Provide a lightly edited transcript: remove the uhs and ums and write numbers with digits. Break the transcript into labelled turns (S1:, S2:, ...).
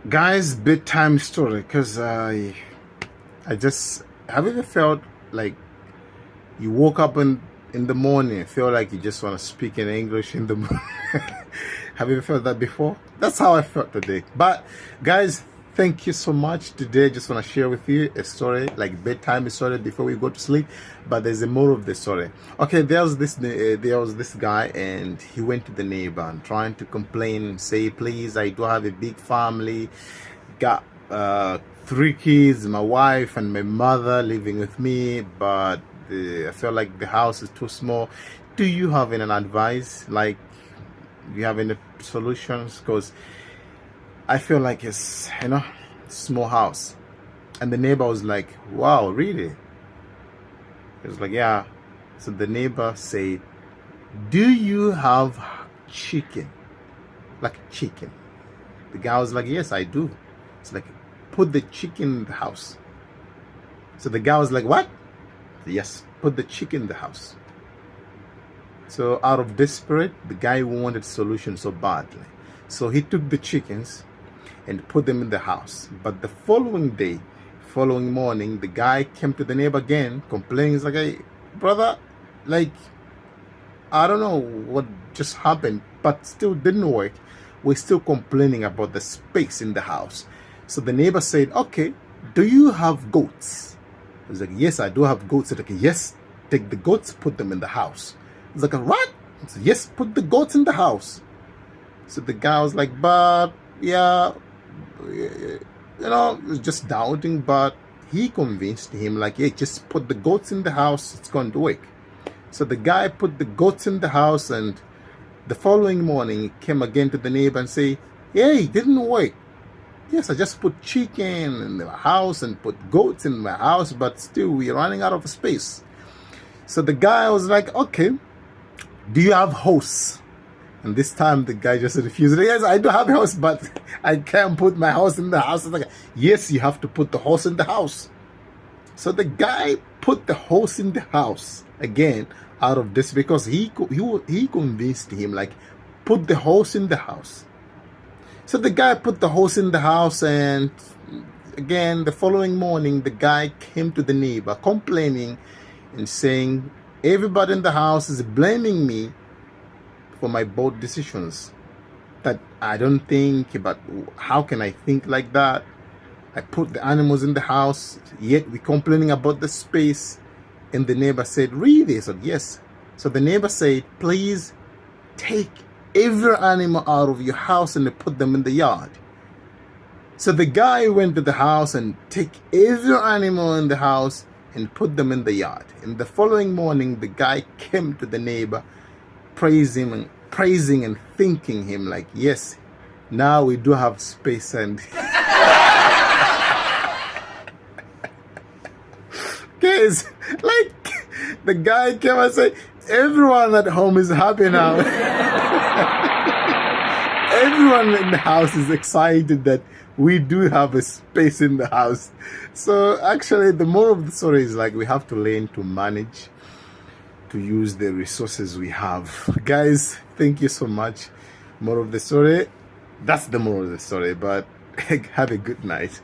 S1: Guys, bedtime story. Because I just have you ever felt like you woke up in the morning, feel like you just want to speak in English in the morning? Have you ever felt that before? That's how I felt today. But guys, thank you so much. Today I just want to share with you a story, like bedtime story before we go to sleep. But there's a more of the story. Okay, there was this guy, and he went to the neighbor and trying to complain, say, please, I do have a big family, got 3 kids, my wife and my mother living with me, but I feel like the house is too small. Do you have any advice? Like, do you have any solutions? Because I feel like it's, small house. And the neighbor was like, wow, really? He was like, yeah. So the neighbor said, do you have chicken? Like chicken. The guy was like, yes, I do. It's like, put the chicken in the house. So the guy was like, what? Yes, put the chicken in the house. So out of desperate, the guy wanted solution so badly. So he took the chickens and put them in the house. But the following morning, the guy came to the neighbor again, complaining. He's like, hey, brother, like, I don't know what just happened, but still didn't work. We're still complaining about the space in the house. So the neighbor said, okay, do you have goats? He's like, yes, I do have goats. He's like, yes, take the goats, put them in the house. He's like, what? He said, yes, put the goats in the house. So the guy was like, but yeah, was just doubting, but he convinced him, like, hey, just put the goats in the house, it's going to work. So the guy put the goats in the house, and the following morning he came again to the neighbor and say, hey, it didn't work. Yes, I just put chicken in the house and put goats in my house, but still we're running out of space. So the guy was like, okay, do you have horse? And this time the guy just refused. Yes, I do have a horse, but I can't put my horse in the house. It's like, yes, you have to put the horse in the house. So the guy put the horse in the house again out of this, because he convinced him, like, put the horse in the house. So the guy put the horse in the house, and again the following morning the guy came to the neighbor complaining and saying, everybody in the house is blaming me for my bold decisions, that I don't think, but how can I think like that? I put the animals in the house, yet we're complaining about the space. And the neighbor said, really? I said, yes. So the neighbor said, please take every animal out of your house and put them in the yard. So the guy went to the house and took every animal in the house and put them in the yard. And the following morning, the guy came to the neighbor, praising and thanking him, like, yes, now we do have space. And guys, like, the guy came and said, everyone at home is happy now. Everyone in the house is excited that we do have a space in the house. So actually, the moral of the story is, like, we have to learn to manage, to use the resources we have. Guys, thank you so much. Moral of the story, that's the moral of the story, but have a good night.